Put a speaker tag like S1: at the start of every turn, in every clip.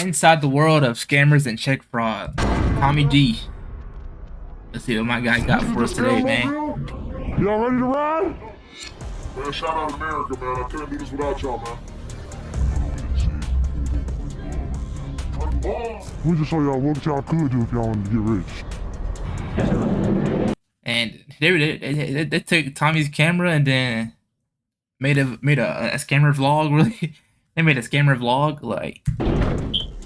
S1: Inside the world of scammers and check fraud. Tommy G. Let's see what my guy got for us today, man.
S2: Y'all ready to ride? Man, shout out America, man. I couldn't do this without y'all, man. We just show y'all what y'all could do if y'all wanted to get rich.
S1: And they took Tommy's camera and then made a scammer vlog. Really, they made a scammer vlog. Like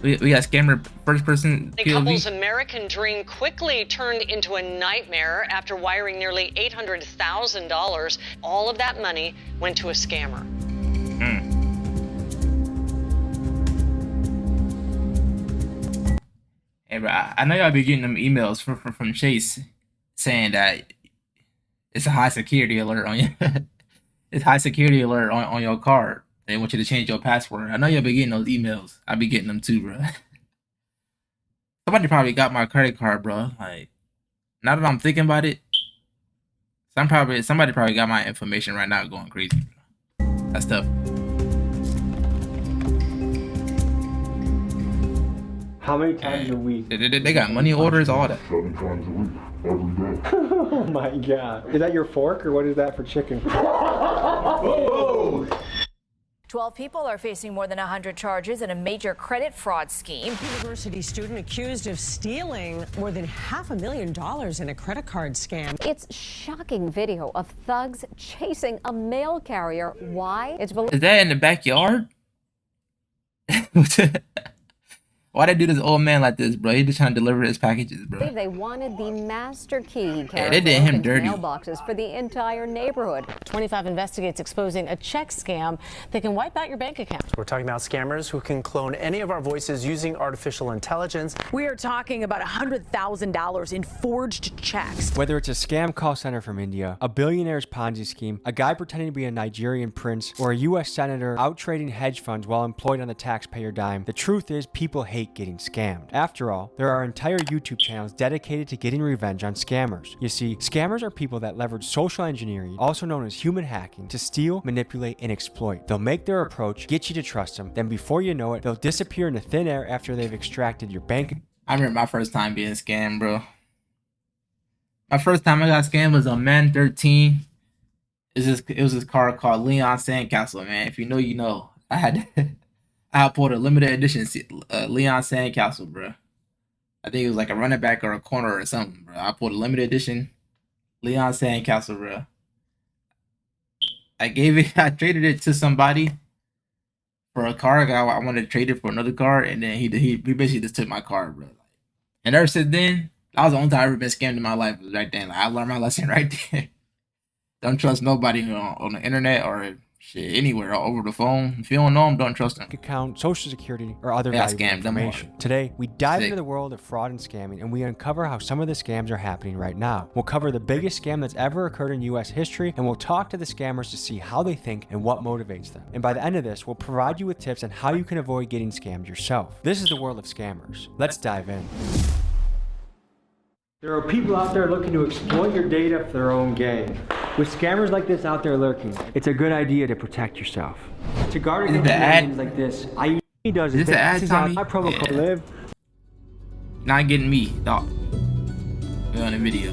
S1: we got scammer first person
S3: The
S1: POV.
S3: couple's American dream quickly turned into a nightmare after wiring nearly $800,000. All of that money went to a scammer.
S1: Hey, bro, I know y'all be getting them emails from Chase saying that it's a high security alert on you. It's high security alert on your card. They want you to change your password. I know y'all be getting those emails. I be getting them too, bro. Somebody probably got my credit card, bro. Like, now that I'm thinking about it, somebody probably got my information right now going crazy, bro. That's tough.
S4: How many times a week?
S1: They got money orders, all that.
S2: 7 times a week, every day.
S4: Oh my god. Is that your fork or what is that for chicken?
S5: 12 people are facing more than 100 charges in a major credit fraud scheme.
S6: University student accused of stealing more than $500,000 in a credit card scam.
S7: It's shocking video of thugs chasing a mail carrier. Why? It's
S1: Is that in the backyard? Why they do this old man like this, bro? He just trying to deliver his packages, bro.
S7: They wanted the master key.
S1: Yeah, they did him dirty.
S7: Mailboxes for the entire neighborhood.
S6: 25 investigates exposing a check scam that can wipe out your bank account.
S8: We're talking about scammers who can clone any of our voices using artificial intelligence.
S5: We are talking about $100,000 in forged checks.
S9: Whether it's a scam call center from India, a billionaire's Ponzi scheme, a guy pretending to be a Nigerian prince, or a U.S. senator out trading hedge funds while employed on the taxpayer dime, the truth is people hate getting scammed. After all, there are entire YouTube channels dedicated to getting revenge on scammers. You see, scammers are people that leverage social engineering, also known as human hacking, to steal, manipulate, and exploit. They'll make their approach, get you to trust them, then before you know it, they'll disappear into thin air after they've extracted your bank.
S1: I remember my first time being scammed, bro. My first time I got scammed was on Man 13. It was this car called Leon Sandcastle, man. If you know, you know. I pulled a limited edition Leon Sandcastle, bro. I think it was like a running back or a corner or something, bro. I pulled a limited edition Leon Sandcastle, bro. I traded it to somebody for a car. I wanted to trade it for another car, and then he basically just took my car, bro. And ever since then, that was the only time I've ever been scammed in my life. Was right then. Like, I learned my lesson right there. Don't trust nobody on the internet or shit anywhere over the phone. If you don't know them, don't trust them.
S9: Account, social security, or other
S1: Yeah,
S9: valuable information. Today, we dive into the world of fraud and scamming, and we uncover how some of the scams are happening right now. We'll cover the biggest scam that's ever occurred in U.S. history, and we'll talk to the scammers to see how they think and what motivates them. And by the end of this, we'll provide you with tips on how you can avoid getting scammed yourself. This is the world of scammers. Let's dive in.
S4: There are people out there looking to exploit your data for their own gain. With scammers like this out there lurking, it's a good idea to protect yourself. To guard against things like this, he does
S1: is this the ad, Tommy?
S4: My promo code LIVE.
S1: Not getting me, dog. We're on the video.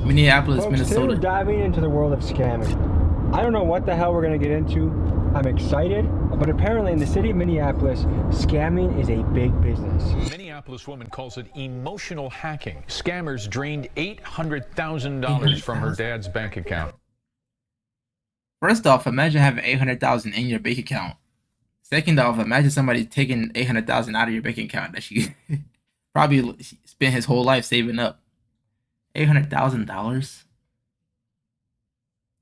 S1: Minneapolis,
S4: Folks,
S1: Minnesota.
S4: today we're diving into the world of scamming. I don't know what the hell we're gonna get into. I'm excited, but apparently in the city of Minneapolis, scamming is a big business.
S10: Minneapolis woman calls it emotional hacking. Scammers drained $800,000 from her dad's bank account.
S1: First off, imagine having $800,000 in your bank account. Second off, imagine somebody taking $800,000 out of your bank account that she probably spent his whole life saving up. $800,000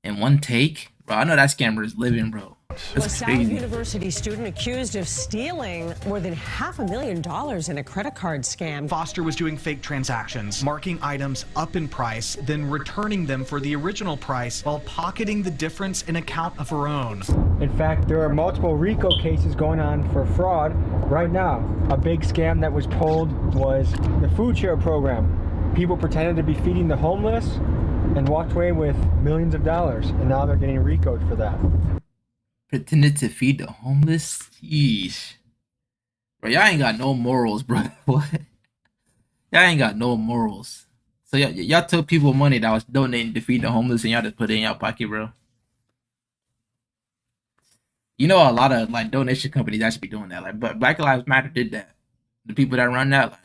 S1: in one take, bro. I know that scammer is living, bro.
S6: A South University student accused of stealing more than $500,000 in a credit card scam.
S11: Foster was doing fake transactions, marking items up in price, then returning them for the original price while pocketing the difference in account of her own.
S4: In fact, there are multiple RICO cases going on for fraud right now. A big scam that was pulled was the food share program. People pretended to be feeding the homeless and walked away with millions of dollars, and now they're getting RICO'd for that.
S1: Pretended to feed the homeless? Yeesh. Bro, y'all ain't got no morals, bro. What? Y'all ain't got no morals. So y'all took people money that was donating to feed the homeless and y'all just put it in your pocket, bro. You know, a lot of like donation companies actually be doing that. Like, but Black Lives Matter did that. The people that run that, like,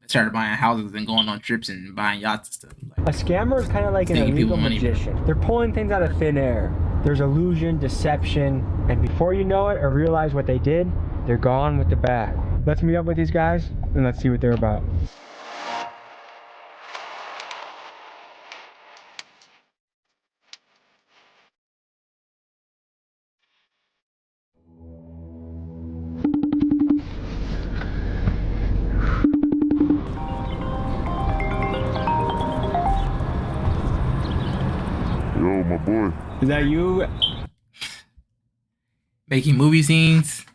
S1: they started buying houses and going on trips and buying yachts and stuff. Like,
S4: a scammer is kind of like an illegal magician. They're pulling things out of thin air. There's illusion, deception, and before you know it or realize what they did, they're gone with the bag. Let's meet up with these guys and let's see what they're about.
S2: Yo, my boy.
S4: Is that you?
S1: making movie scenes.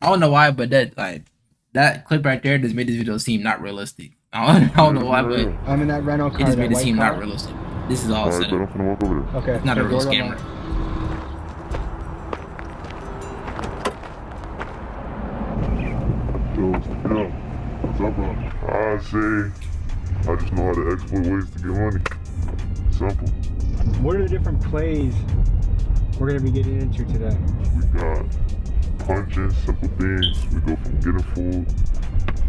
S1: I don't know why, but that clip right there just made this video seem not realistic. I don't know why, but
S4: I'm in that rental car.
S1: It just made it seem not realistic. This is all set up.
S4: Okay.
S1: It's not a real scammer.
S2: Yo, what's up, bro? I say, I just know how to exploit ways to get money. Simple.
S4: What are the different plays we're going to be getting into today?
S2: We got punching, simple things. We go from getting food.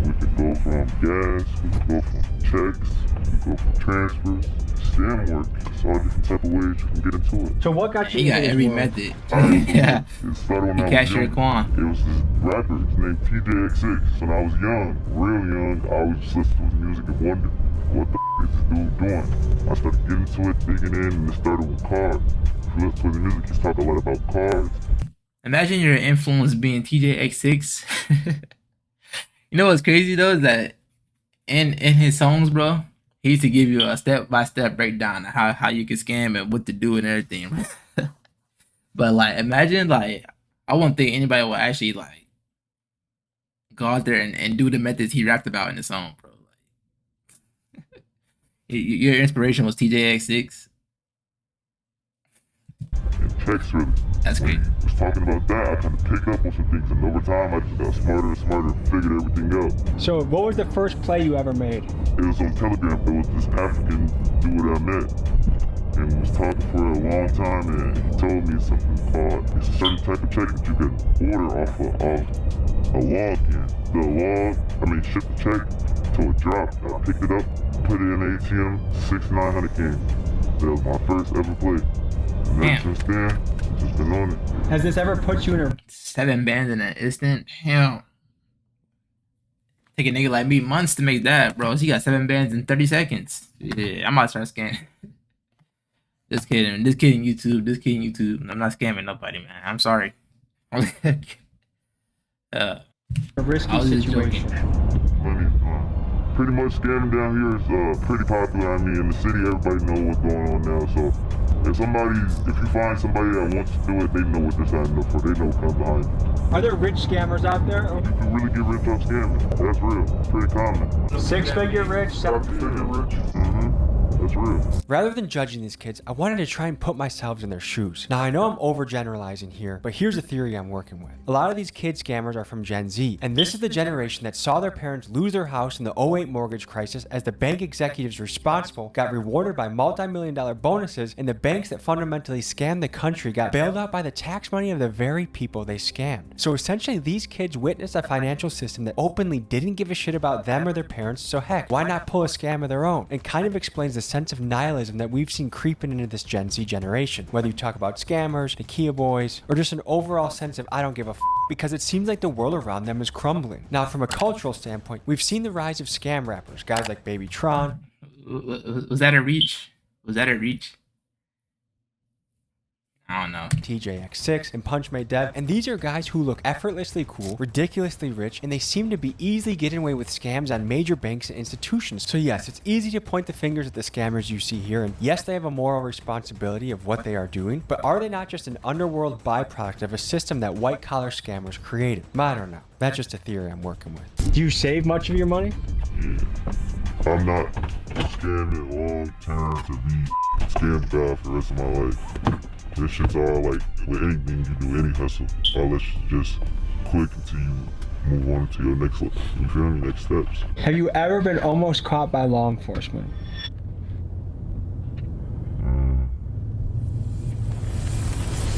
S2: We can go from gas. We can go from checks. We can go from transfers. Scam work. It's all different type of ways you can get into it.
S4: So what got you?
S1: He got every method. Yeah.
S2: It started when I was
S1: Cashier
S2: young.
S1: Quan.
S2: It was this rapper. His name TJX6. When I was young, real young, I always just listened to his music and wondered, what the is this dude doing? I started getting into it, digging in, and it started with cars. If you listen to his music, he's talking a lot about cars.
S1: Imagine your influence being TJX6. You know what's crazy though is that in his songs, bro, he used to give you a step-by-step breakdown of how you can scam and what to do and everything. But like, imagine like, I wouldn't think anybody would actually like go out there and do the methods he rapped about in the song, bro. Like, your inspiration was TJX6.
S2: Checks really.
S1: That's great.
S2: When he was talking about that, I kind of picked up on some things, and over time, I just got smarter and smarter and figured everything out.
S4: So, what was the first play you ever made?
S2: It was on Telegram. There was this African dude I met, and we was talking for a long time, and he told me something called, it's a certain type of check that you can order off of a log in. Ship the check to a drop. I picked it up, put it in the ATM, 6,900 came. That was my first ever play. And then since then, I've just been on it.
S4: Has this ever put you in a
S1: 7 bands in an instant? Hell. Take a nigga like me months to make that, bro. He got 7 bands in 30 seconds. Yeah, I'm about to start scamming. Just kidding. YouTube. I'm not scamming nobody, man. I'm sorry.
S4: a risky situation?
S2: Plenty of time. Pretty much scamming down here is pretty popular. I mean, in the city, everybody knows what's going on now. So if you find somebody that wants to do it, they know what they're signing up for. They know what comes behind it.
S4: Are there rich scammers out there?
S2: You can really get rich off scamming. That's real. Pretty common.
S4: 6-figure rich, 7-figure
S2: rich. That's real.
S9: Rather than judging these kids, I wanted to try and put myself in their shoes. Now I know I'm overgeneralizing here, but here's a theory I'm working with. A lot of these kid scammers are from Gen Z, and this is the generation that saw their parents lose their house in the 08 mortgage crisis as the bank executives responsible got rewarded by multi-million-dollar bonuses, and the banks that fundamentally scammed the country got bailed out by the tax money of the very people they scammed. So essentially these kids witnessed a financial system that openly didn't give a shit about them or their parents, so heck, why not pull a scam of their own? And kind of explains the sense of nihilism that we've seen creeping into this Gen Z generation. Whether you talk about scammers, the Kia boys, or just an overall sense of I don't give a f, because it seems like the world around them is crumbling. Now from a cultural standpoint, we've seen the rise of scam rappers, guys like Baby Tron.
S1: Was that a reach? I don't know.
S9: TJX6 and Punch Made Dev, and these are guys who look effortlessly cool, ridiculously rich, and they seem to be easily getting away with scams on major banks and institutions. So yes, it's easy to point the fingers at the scammers you see here, and yes, they have a moral responsibility of what they are doing, but are they not just an underworld byproduct of a system that white-collar scammers created? I don't know. That's just a theory I'm working with.
S4: Do you save much of your money?
S2: Yeah. I'm not scamming long term to be scammed God for the rest of my life. This shit's all like, with anything you do, any hustle, all that shit just quick until you move on to your next, you feel me, next steps.
S4: Have you ever been almost caught by law enforcement?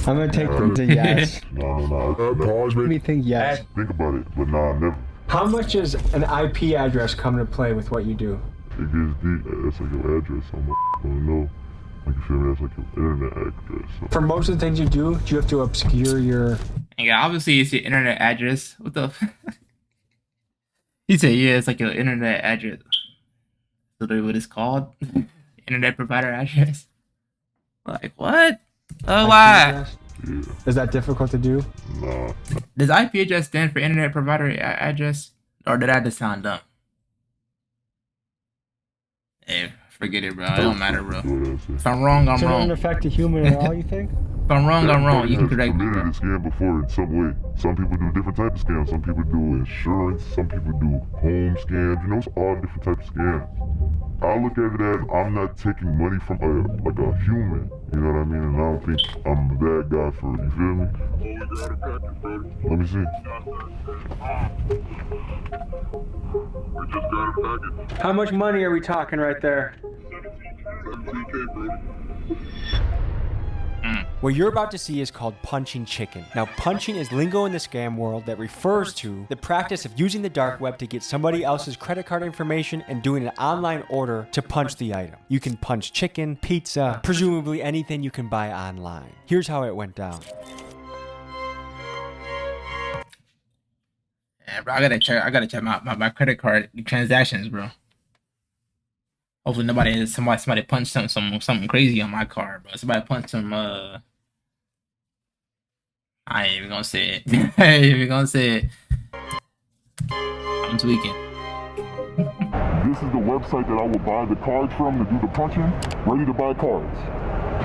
S4: I'm gonna take this as a yes.
S2: No.
S4: Pause me. Think yes.
S2: Think about it, but nah, never.
S4: How much does an IP address come into play with what you do?
S2: It gets deep. That's like your address. I'm gonna know. Like, you feel me? That's like your internet address. So.
S4: For most of the things you do you have to obscure your...
S1: Yeah, obviously it's your internet address. What the? He said, yeah, it's like your internet address. So that's what it's called? Internet provider address. Like, what? Oh, why?
S2: Yeah.
S4: Is that difficult to do?
S2: Nah.
S1: Does IP address stand for internet provider address? Or did I just sound dumb? Hey, forget it, bro. It don't matter, bro. If I'm wrong, I'm
S4: So it
S1: wrong.
S4: doesn't affect a human at all, you think?
S1: If I'm wrong, I'm wrong. You can correct me,
S2: committed
S1: bro.
S2: a scam before in some way. Some people do different types of scams. Some people do insurance. Some people do home scams. You know, it's all different types of scams. I look at it as I'm not taking money from a human. You know what I mean? And I don't think I'm the bad guy for it. You feel me? Let me see. We just got a package.
S4: How much money are we talking right there?
S2: 17K, bro.
S9: What you're about to see is called punching chicken. Now, punching is lingo in the scam world that refers to the practice of using the dark web to get somebody else's credit card information and doing an online order to punch the item. You can punch chicken, pizza, presumably anything you can buy online. Here's how it went down.
S1: Yeah, bro, I gotta check my credit card transactions, bro. Hopefully somebody punched something crazy on my card, bro. Somebody punched some I ain't even gonna say it. I ain't even gonna say it. I'm tweaking.
S2: This is the website that I will buy the cards from to do the punching. Ready to buy cards.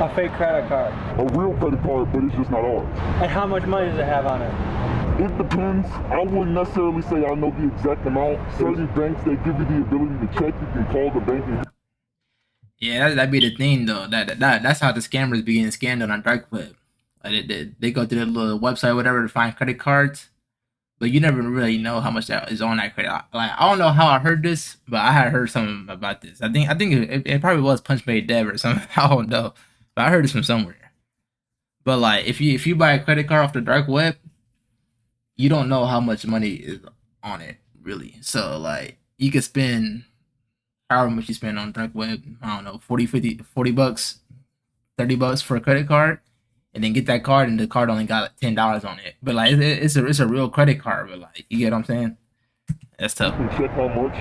S4: A fake credit card.
S2: A real credit card, but it's just not ours.
S4: And how much money does it have on it?
S2: It depends. I wouldn't necessarily say I know the exact amount. Certain banks, they give you the ability to check. You can call the bank and...
S1: Yeah, that'd be the thing though. That's how the scammers be getting scammed on dark web. Like they go to their little website, whatever, to find credit cards, but you never really know how much that is on that credit. Like I don't know how I heard this, but I had heard something about this. I think it probably was Punch Made Dev or something. I don't know, but I heard this from somewhere. But like if you buy a credit card off the dark web, you don't know how much money is on it really. So like you could spend however much you spend on dark web, I don't know, 40 bucks, $30 for a credit card, and then get that card and the card only got like $10 on it. But like it's a real credit card, but like you get what I'm saying? That's tough.
S2: You can check how much,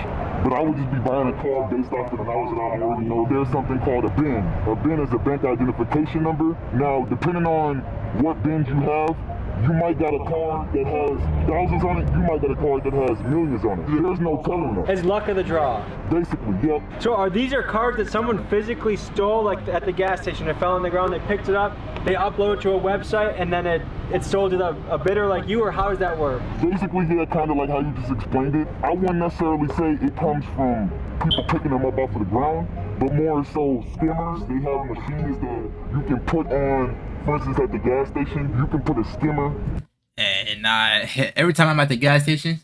S2: but I would just be buying a card based off of the knowledge that I already know. There's something called a BIN. A BIN is a bank identification number. Now, depending on what BINs you have, you might got a card that has thousands on it. You might got a card that has millions on it. There's no telling them.
S4: It's luck of the draw.
S2: Basically, yep.
S4: So these are cards that someone physically stole, like at the gas station? It fell on the ground, they picked it up, they upload it to a website, and then it sold to a bidder like you, or how does that work?
S2: Basically, yeah, kind of like how you just explained it. I wouldn't necessarily say it comes from people picking them up off of the ground, but more so scammers. They have machines that you can put on. For instance, at the gas station, you can put a skimmer.
S1: And every time I'm at the gas station,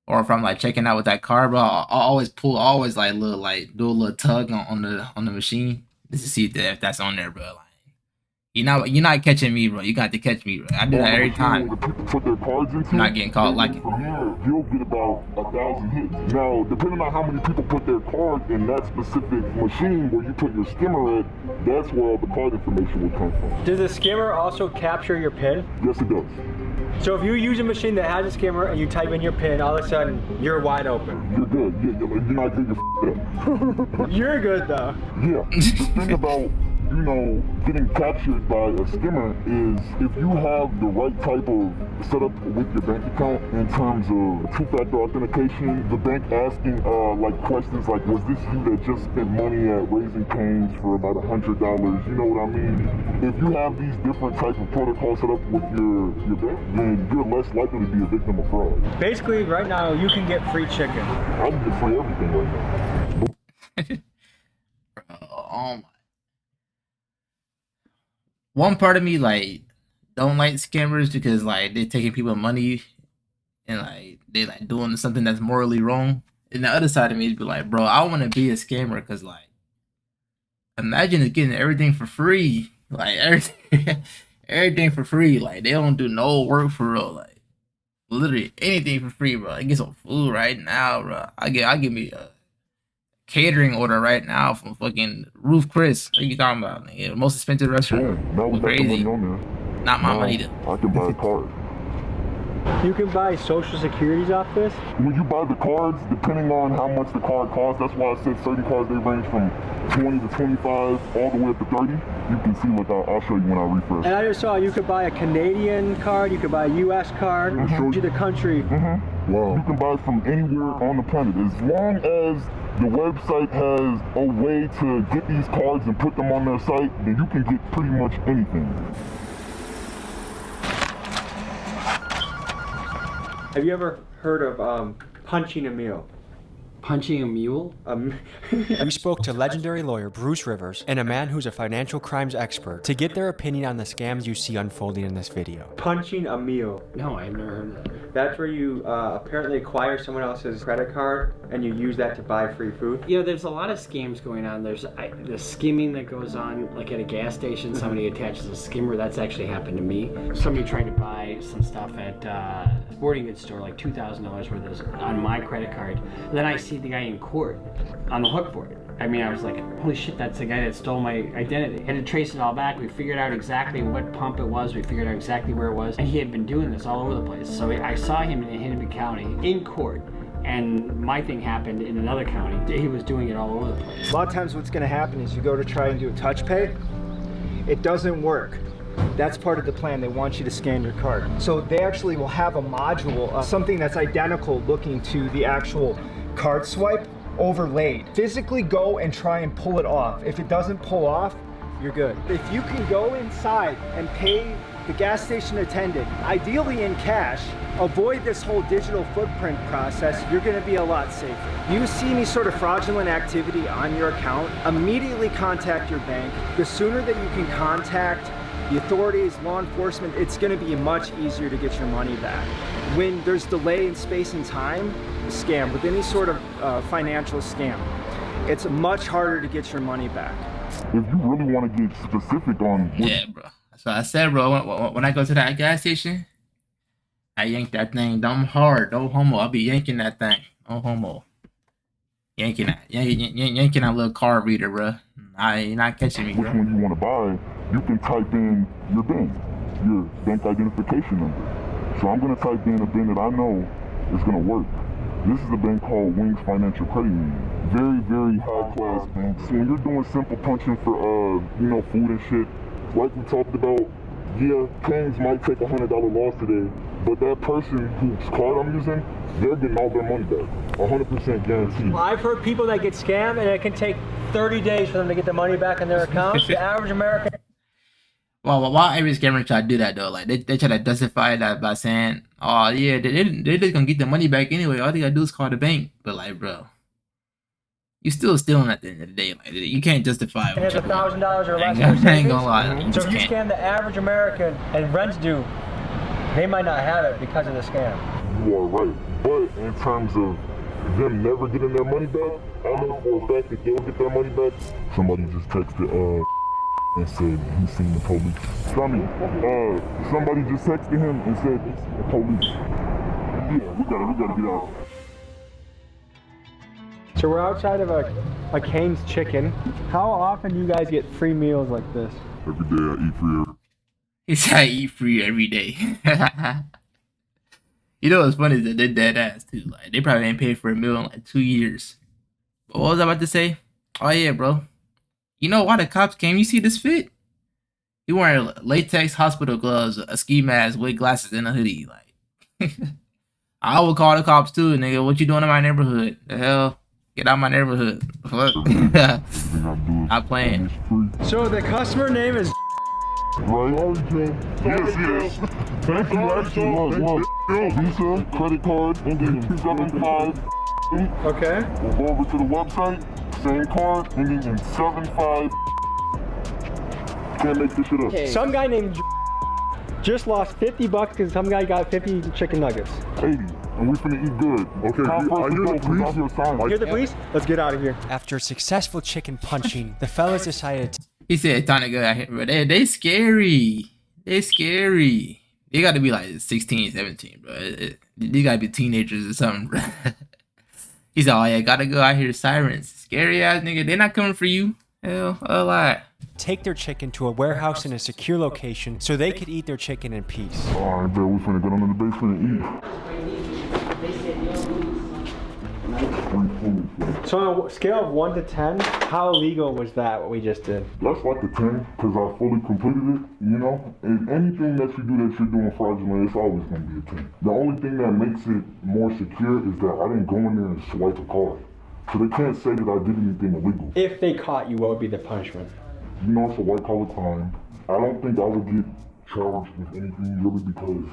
S1: or if I'm like checking out with that car, bro, I'll always do a little tug on the machine just to see if that's on there, bro. Like, you're not catching me, bro. You got to catch me, bro. I do that every time.
S2: Put their cards into.
S1: I'm not getting caught like it.
S2: From here, you'll get about 1,000 hits. Now, depending on how many people put their card in that specific machine where you put your skimmer at, that's where all the card information will come from.
S4: Does the skimmer also capture your PIN?
S2: Yes, it does.
S4: So if you use a machine that has a skimmer and you type in your PIN, all of a sudden you're wide open.
S2: You're good. You're not good. You're up.
S4: You're good though.
S2: Yeah. The thing about getting captured by a skimmer is if you have the right type of setup with your bank account in terms of two-factor authentication, the bank asking like questions like, was this you that just spent money at Raising Cane's for about $100? You know what I mean? If you have these different types of protocols set up with your bank, then you're less likely to be a victim of fraud.
S4: Basically, right now, you can get free chicken.
S2: I can get free everything right now.
S1: Oh my. One part of me like don't like scammers because like they're taking people money and like they like doing something that's morally wrong. And the other side of me is be like, bro, I want to be a scammer because like, imagine getting everything for free, like everything, everything for free. Like they don't do no work for real, like literally anything for free, bro. I get some food right now, bro. I give me a catering order right now from fucking Roof Chris. What are you talking about? Nigga? Most expensive restaurant.
S2: Now we got the
S1: Crazy.
S2: money on there.
S1: Not my
S2: Now
S1: money though.
S2: I can buy a card.
S4: You can buy Social Securities off this?
S2: When you buy the cards, depending on how much the card costs, that's why I said certain cards, they range from 20 to 25 all the way up to 30. You can see, look, I'll show you when I refresh.
S4: And I just saw you could buy a Canadian card, you could buy a US card, to the country.
S2: Wow. You can buy from anywhere on the planet. As long as the website has a way to get these cards and put them on their site, then you can get pretty much anything.
S4: Have you ever heard of punching a meal?
S12: Punching a mule?
S9: We spoke to legendary lawyer Bruce Rivers and a man who's a financial crimes expert to get their opinion on the scams you see unfolding in this video.
S4: Punching a meal.
S12: No, I've never heard of that.
S4: That's where you apparently acquire someone else's credit card and you use that to buy free food.
S12: You know, there's a lot of scams going on. There's the skimming that goes on, like at a gas station, somebody attaches a skimmer. That's actually happened to me. Somebody tried to buy some stuff at a sporting goods store, like $2,000 worth of on my credit card. And then I see the guy in court on the hook for it. I mean, I was like, holy shit, that's the guy that stole my identity. Had to trace it all back. We figured out exactly what pump it was. We figured out exactly where it was. And he had been doing this all over the place. So I saw him in Hennepin County in court. And my thing happened in another county. He was doing it all over the place.
S4: A lot of times what's going to happen is you go to try and do a touch pay. It doesn't work. That's part of the plan. They want you to scan your card. So they actually will have a module, something that's identical looking to the actual card swipe, overlaid. Physically go and try and pull it off. If it doesn't pull off, you're good. If you can go inside and pay the gas station attendant, ideally in cash, avoid this whole digital footprint process, you're gonna be a lot safer. You see any sort of fraudulent activity on your account, immediately contact your bank. The sooner that you can contact the authorities, law enforcement, it's gonna be much easier to get your money back. When there's delay in space and time, scam, with any sort of financial scam, it's much harder to get your money back.
S2: If you really want to get specific on...
S1: Yeah, bro. So I said, bro, when I go to that gas station, I yank that thing dumb hard. No homo. I'll be yanking that thing. No homo. Yanking that little card reader, bro. You're not catching me, bro.
S2: Which one you want to buy, you can type in your BIN, your bank identification number. So I'm going to type in a BIN that I know is going to work. This is a bank called Wings Financial Credit Union. Very, very high class bank. So when you're doing simple punching for, food and shit, like we talked about, yeah, Kings might take $100 loss today, but that person whose card I'm using, they're getting all their money back. 100% guaranteed.
S4: Well, I've heard people that get scammed and it can take 30 days for them to get the money back in their account. The average American...
S1: Well, why every scammer try to do that though? Like they try to justify that by saying, "Oh yeah, they just gonna get the money back anyway. All they gotta do is call the bank." But like, bro, you still stealing at the end of the day. Like you can't justify.
S4: And it's $1,000 or less.
S1: I ain't gonna lie.
S4: So if you scam the average American and rent's due, they might not have it because of the scam.
S2: You are right, but in terms of them never getting their money back, I know for a fact that they'll get their money back. Somebody just texted and said he's seen the police. Sonny, somebody just texted him and said the police. Yeah, we gotta get out.
S4: So we're outside of a Cane's Chicken. How often do you guys get free meals like this?
S2: Every day I eat free.
S1: He said I eat free every day. You know what's funny is that they're dead ass too. Like they probably ain't paid for a meal in like 2 years. But what was I about to say? Oh yeah, bro. You know why the cops came? You see this fit? He wearing latex hospital gloves, a ski mask, with glasses, and a hoodie. Like, I would call the cops too, nigga. What you doing in my neighborhood? The hell? Get out of my neighborhood. Fuck. Not playing.
S4: So the customer name is
S2: right? Yes. Thank you, actually. Look. Visa, credit card, ending in 275.
S4: Okay.
S2: We'll go over to the website. Same card, ending in 75. Can't make this shit up.
S4: Okay. Some guy named just lost $50 because some guy got 50 chicken nuggets.
S2: 80. and we finna eat good. Okay, I hear the police.
S4: Hear the police? Let's get out of here.
S9: After successful chicken punching, the fellas decided to
S1: He said, "Time to go out here, bro. They scary. They scary. They got to be like 16, 17, bro. They got to be teenagers or something, bro." He said, "Oh yeah, gotta go out here. Sirens, scary ass nigga. They're not coming for you. Hell, a lot."
S9: take their chicken to a warehouse in a secure location so they could eat their chicken in peace.
S2: Alright, bet we finna go down in the basement and eat.
S4: So on a scale of 1 to 10, how illegal was that, what we just did?
S2: That's like a 10, because I fully completed it, you know? And anything that you do that you're doing fraudulent, it's always going to be a 10. The only thing that makes it more secure is that I didn't go in there and swipe a card. So they can't say that I did anything illegal.
S4: If they caught you, what would be the punishment?
S2: You know, it's a white-collar crime. I don't think I would get charged with anything really because,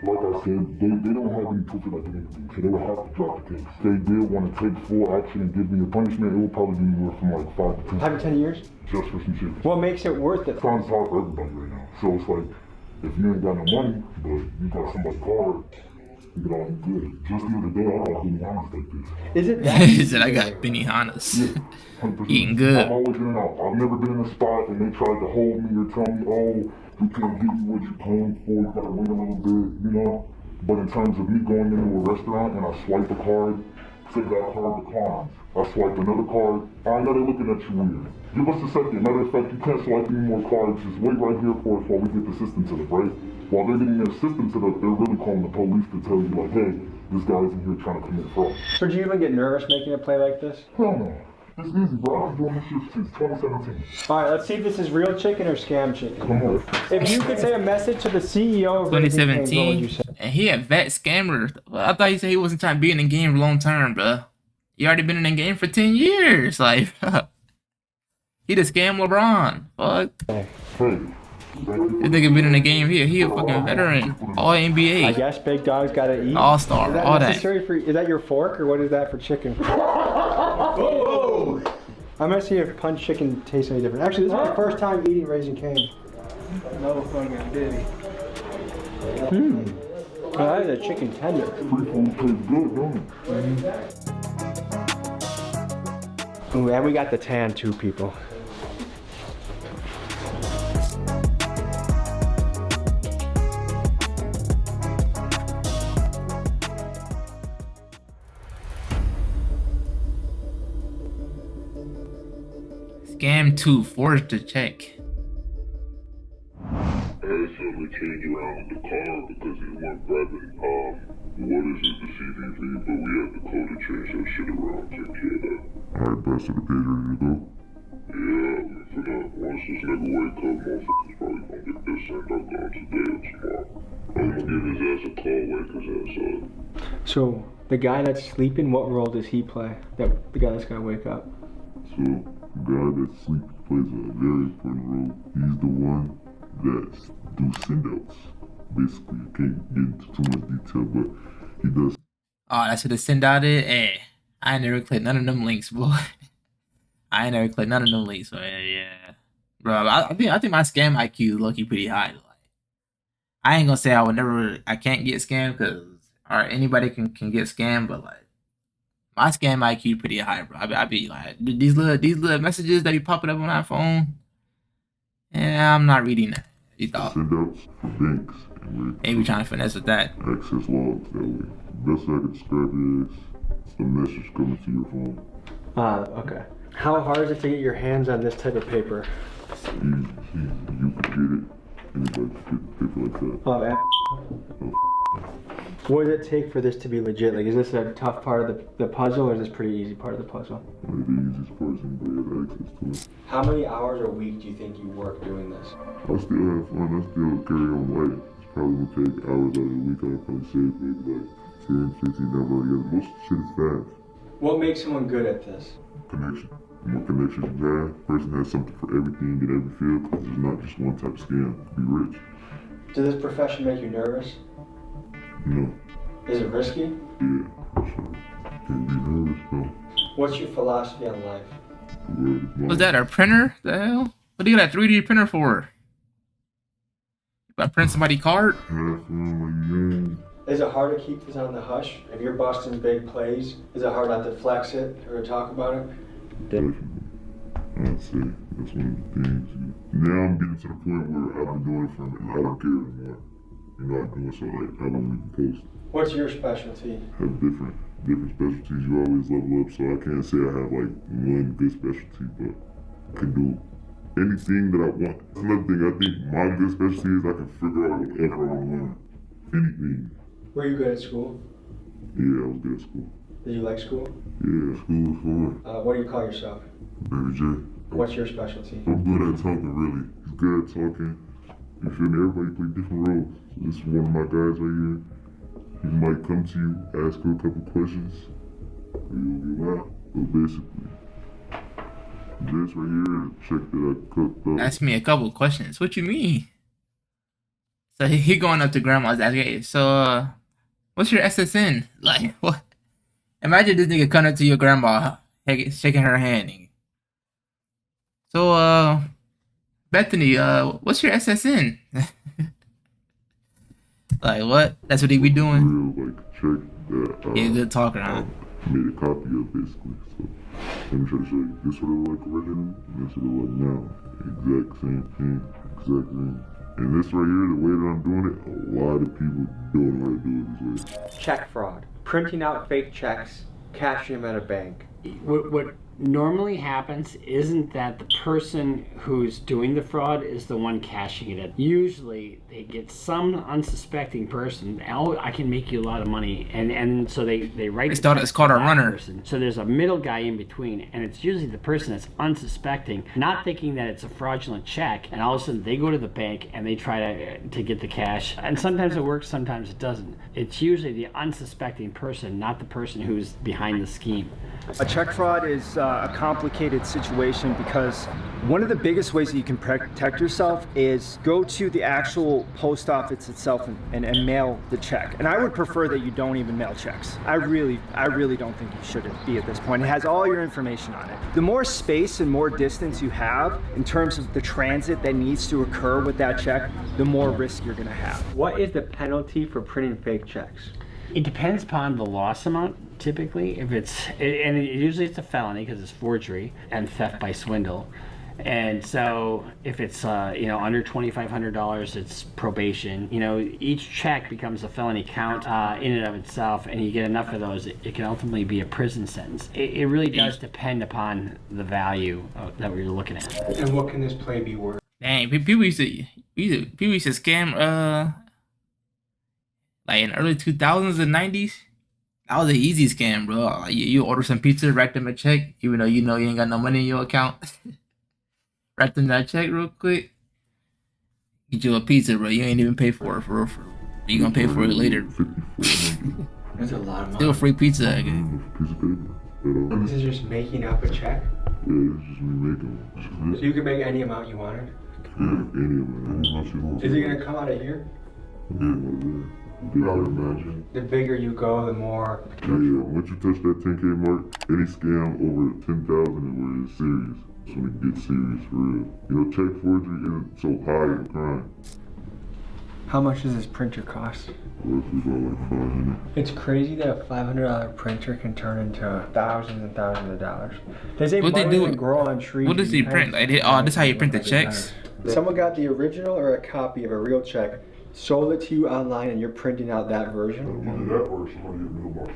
S2: like I said, they don't have any proof that I did anything, so they would have to drop the case. If they did want to take full action and give me a punishment, it would probably be anywhere from like 5 to 10.
S4: 5 to 10 years?
S2: Just for some shit.
S4: What makes it worth it?
S2: Time's hard for everybody right now. So it's like, if you ain't got no money, but you got somebody's card, you get all good. Just the other day, I got Benihana's like this.
S4: Is it that?
S1: He said, "I got Benihana's." Eating good.
S2: I'm always in and out. I've never been in a spot and they tried to hold me or tell me, oh, we can't give you what you're paying for, you gotta wait a little bit, you know? But in terms of me going into a restaurant and I swipe a card, say that card declines. I swipe another card, I know they're looking at you weird. Give us a second. Matter of fact, you can't swipe any more cards. Just wait right here for us while we get the system set up, right? While they're getting their system set up, they're really calling the police to tell you, like, hey, this guy's in here trying to commit fraud.
S4: So do you even get nervous making a play like this?
S2: Hell no. It's easy, bro. I've been doing this shit since 2017.
S4: Alright, let's see if this is real chicken or scam chicken.
S2: Come on.
S4: If you could say a message to the CEO of
S1: 2017, and he a vet scammer. I thought he said he wasn't trying to be in the game long term, bro. He already been in the game for 10 years. Like, he the scam LeBron. Fuck. This nigga been in the game here. He a fucking veteran. All NBA.
S4: I guess big dogs gotta eat.
S1: All-star.
S4: Is
S1: All that.
S4: necessary for, is that your fork or what is that for chicken? Whoa! I'm gonna see if punch chicken tastes any different. Actually, this is my first time eating Raising Cane. No fucking diddy. Oh, that is a chicken tender. Ooh, and we got the tan too, people.
S1: Scam 2, forged to check.
S2: I had something change around the car because it weren't grabbing, what is it, the CVV, but we had the code to change that shit around, take care of that. Alright, best of the page ready to go? Yeah, for now, once this nigga wake up, motherfuckers probably gonna get this sent out on today or tomorrow. I'm gonna give his ass a call, wake his ass up.
S4: So, the guy that's sleeping, what role does he play? The guy that's gonna wake up?
S2: So, the guy that sleeps plays a very important role. He's the one that's do send-outs. Basically, I can't get into too much detail, but he does.
S1: Oh, that's what the send out is? Hey, I ain't never clicked none of them links, boy. I ain't never clicked none of them links, but yeah. Bro, I think my scam IQ is low-key pretty high. Like, I ain't gonna say I can't get scammed, because anybody can get scammed, but like, my scam IQ pretty high, bro. I be like, these little messages that be popping up on my phone. Yeah, I'm not reading that. You thought?
S2: Send-outs for banks.
S1: They be trying to finesse with that.
S2: Access logs that way. Best I can describe it is a message coming to your phone.
S4: Okay. How hard is it to get your hands on this type of paper?
S2: Easy. You can get it. Anybody can get paper like that.
S4: What does it take for this to be legit? Like, is this a tough part of the puzzle, or is this pretty easy part of the puzzle?
S2: One of the easiest parts, anybody has access to it.
S4: How many hours a week do you think you work doing this?
S2: I still have fun. I still carry on life. It's probably gonna take hours out of the week. I'll probably save maybe like 10, 15 hours together. Most shit is fast.
S4: What makes someone good at this?
S2: Connection. The more connections you have, the person has something for everything in every field. There's not just one type of scam to be rich.
S4: Does this profession make you nervous?
S2: No.
S4: Is it risky?
S2: Yeah, for sure. Can't be nervous though.
S4: What's your philosophy on life?
S1: Was that a printer? The hell? What do you got a 3D printer for? You about to print somebody's card?
S2: Have fun when you're young.
S4: Is it hard to keep this on the hush? If you're busting big plays, is it hard not to flex it or to talk about it?
S2: Definitely. I'd say that's one of the things. Now I'm getting to the point where I've been doing it for a minute. I don't care anymore. You know, I do it so like I don't even post.
S4: What's your specialty?
S2: Have different specialties. You always level up, so I can't say I have like one good specialty, but I can do anything that I want. That's another thing. I think my good specialty is I can figure out whatever I want to learn. Anything.
S4: Were you good at school?
S2: Yeah, I was good at school.
S4: Did you like school?
S2: Yeah, school was fun.
S4: What do you call yourself?
S2: Baby J.
S4: What's your specialty?
S2: I'm good at talking, really. He's good at talking. You feel me? Everybody play different roles. So this is one of my guys right here. He might come to you, ask you a couple questions, and you'll get out. But basically, this right here is a check that I cooked up.
S1: Ask me a couple questions. What you mean? So he going up to grandma's asking, hey, so what's your SSN? Like, what? Imagine this nigga coming up to your grandma, shaking her hand. So, Bethany, what's your SSN? Like, what? That's what he be doing?
S2: Real, like, check that
S1: yeah, good talker, huh?
S2: Made a copy of, basically. So, let me try to show you. This what it look like originally, and this what it look now. Exact same thing, exact thing. And this right here, the way that I'm doing it, a lot of people don't know how to do it this way.
S4: Check fraud. Printing out fake checks, cashing them at a bank.
S12: What normally happens isn't that the person who's doing the fraud is the one cashing it in. Usually they get some unsuspecting person, oh, I can make you a lot of money, and so they write
S1: it's called a runner.
S12: Person. So there's a middle guy in between, and it's usually the person that's unsuspecting, not thinking that it's a fraudulent check, and all of a sudden they go to the bank and they try to get the cash, and sometimes it works, sometimes it doesn't. It's usually the unsuspecting person, not the person who's behind the scheme.
S13: A check fraud is a complicated situation because one of the biggest ways that you can protect yourself is go to the actual post office itself and mail the check. And I would prefer that you don't even mail checks. I really don't think you should be at this point. It has all your information on it. The more space and more distance you have in terms of the transit that needs to occur with that check, the more risk you're gonna have.
S4: What is the penalty for printing fake checks?
S12: It depends upon the loss amount, typically. If it's, and usually it's a felony because it's forgery and theft by swindle. And so if it's, under $2,500, it's probation. Each check becomes a felony count in and of itself, and you get enough of those, it can ultimately be a prison sentence. It really does depend upon the value that we're looking at.
S4: And what can this play be worth?
S1: Dang, people used to scam, like in early 2000s and 90s. That was an easy scam, bro. Like, you order some pizza, write them a check, even though you know you ain't got no money in your account. Write them that check real quick. Get you a pizza, bro. You ain't even pay for it, for real. You gonna pay for it later.
S4: That's a lot of money.
S1: Still free pizza, I guess.
S4: This is just making up a check?
S2: Yeah, it's just me making one.
S4: So you can make any amount you wanted?
S2: Yeah, any amount you want.
S4: Is it gonna come out of here?
S2: Yeah, I would imagine.
S4: The bigger you go, the more.
S2: Yeah, once you touch that 10K mark, any scam over 10,000 is where it's serious. So when it gets serious, for real. Check forgery isn't so high of a crime.
S4: How much does this printer cost?
S2: Roughly about like $500.
S4: It's crazy that a $500 printer can turn into thousands and thousands of dollars. They say
S1: what they do?
S4: Grow on trees.
S1: What does he print? Like, this is how you print the checks.
S4: Someone got the original or a copy of a real check, sold it to you online, and you're printing out that version?
S2: That or somebody in the mailbox.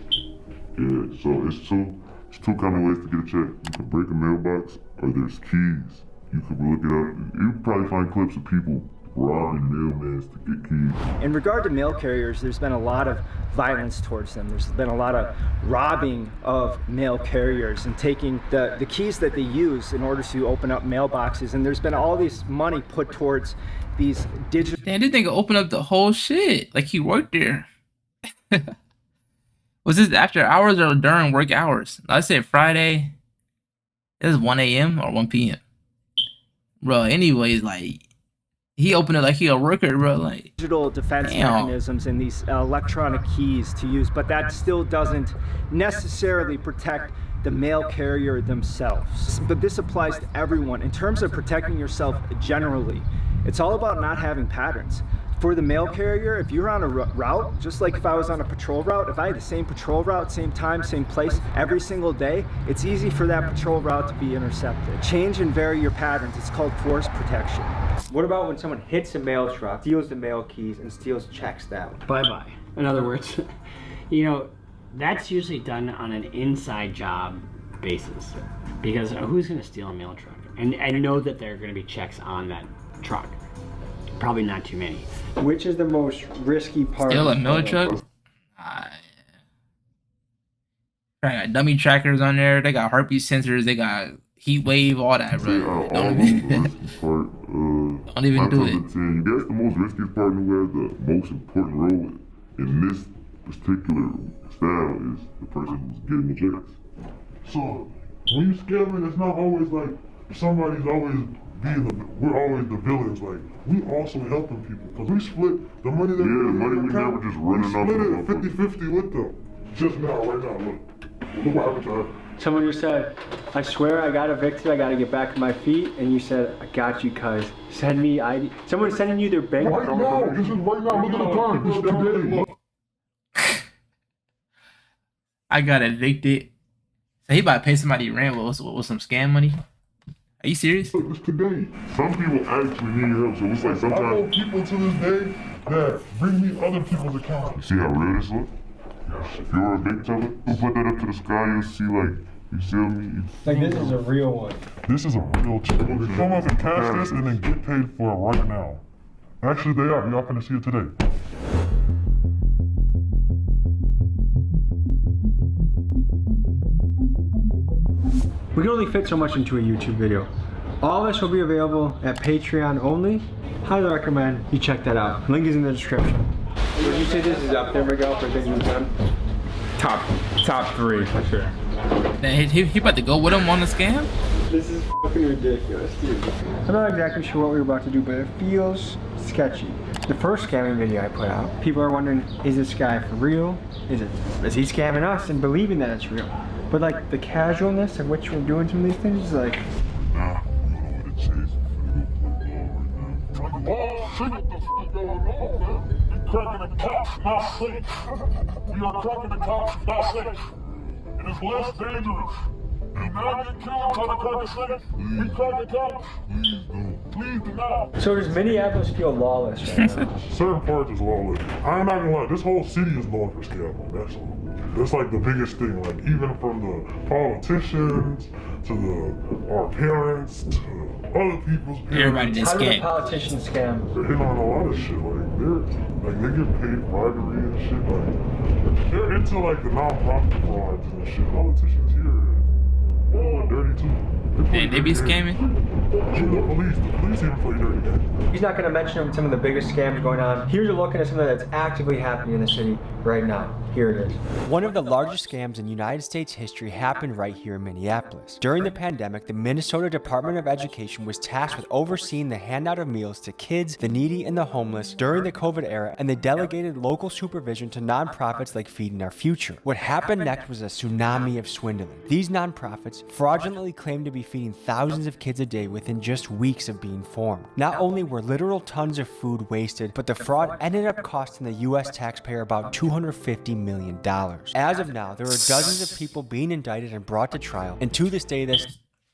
S2: Yeah, so it's two kind of ways to get a check. You can break a mailbox, or there's keys. You can look it up. You can probably find clips of people robbing mailmans to get keys.
S13: In regard to mail carriers, there's been a lot of violence towards them. There's been a lot of robbing of mail carriers and taking the keys that they use in order to open up mailboxes. And there's been all this money put towards these digital.
S1: Damn, this nigga opened up the whole shit. Like he worked there. Was this after hours or during work hours? I said Friday. It was 1 a.m. or 1 p.m. Bro, anyways, like, he opened it like he a worker, bro. Like,
S13: digital defense mechanisms and these electronic keys to use, but that still doesn't necessarily protect the mail carrier themselves. But this applies to everyone. In terms of protecting yourself generally, it's all about not having patterns. For the mail carrier, if you're on a route, just like if I was on a patrol route, if I had the same patrol route, same time, same place every single day, it's easy for that patrol route to be intercepted. Change and vary your patterns. It's called force protection.
S4: What about when someone hits a mail truck, steals the mail keys, and steals checks that way?
S12: Bye-bye. In other words, you know, that's usually done on an inside job basis. Because who's going to steal a mail truck? And I know that there are going to be checks on that truck. Probably not too many.
S4: Which is the most risky part?
S1: Steal a mail truck? They got dummy trackers on there. They got heartbeat sensors. They got heat wave, all that, bro. Don't even do it.
S2: That's the most riskiest part who has the most important role in this particular style is the person who's getting the checks.
S14: So when you scamming, it's not always like somebody's always we're always the villains. Like we also helping people because we split the money that
S2: we never just running off.
S14: We split it 50-50 with them. Just now, right now, look what happened to her.
S4: Someone just said, I swear I got evicted, I gotta get back on my feet, and you said, I got you, cuz. Send me ID. Someone's sending you their bank.
S14: Right now, this is right now, look at the time. This is today.
S1: I got evicted. So he about to pay somebody rent with some scam money? Are you serious?
S2: It's today. Some people actually need help, so it's like sometimes.
S14: I know people to this day that bring me other people's accounts.
S2: You see how real this look? If you're a big teller, who put that up to the sky, you'll see like, you see me?
S4: Like this is a real one.
S14: This is a real check. Come up and cash this and then get paid for it right now. Actually, they are. Y'all finna see it today.
S4: We can only fit so much into a YouTube video. All of this will be available at Patreon only. Highly recommend you check that out. Link is in the description. Would you say this is up there, Miguel, for things you've done?
S15: Top 3 for sure.
S1: He about to go with him on the scam?
S4: This is fucking ridiculous, dude. I'm not exactly sure what we were about to do, but it feels sketchy. The first scamming video I put out, people are wondering, is this guy for real? Is he scamming us and believing that it's real? But like the casualness of which we're doing some of these things is like,
S14: nah, you know what it says. I'm gonna go play ball right now. Trying to ball, shit, what the fuck going on, man? We cracking the cops, not safe. We are cracking the cops, not safe. It is less dangerous. Do not get killed trying to crack a safe. We crack the cops. Please do not.
S4: So does Minneapolis feel lawless right now?
S14: Certain parts is lawless. I'm not gonna lie, this whole city is known for scamming. That's like the biggest thing. Like even from the politicians to our parents to other people's parents.
S1: Everybody just
S4: scam. How do the
S1: politicians
S4: scam?
S14: They're hitting on a lot of shit. Like they get paid bribery and shit. Like they're into like the non-profit frauds and shit. Politicians here, they're dirty too.
S1: They be scamming?
S14: Even the police even play dirty games.
S4: He's not going to mention some of the biggest scams going on. Here's a look at something that's actively happening in the city right now. Here it is.
S9: One of the largest scams in United States history happened right here in Minneapolis. During the pandemic, the Minnesota Department of Education was tasked with overseeing the handout of meals to kids, the needy, and the homeless during the COVID era, and they delegated local supervision to nonprofits like Feeding Our Future. What happened next was a tsunami of swindling. These nonprofits fraudulently claimed to be feeding thousands of kids a day within just weeks of being formed. Not only were literal tons of food wasted, but the fraud ended up costing the U.S. taxpayer about $250 million. As of now, there are dozens of people being indicted and brought to trial, and to this day, this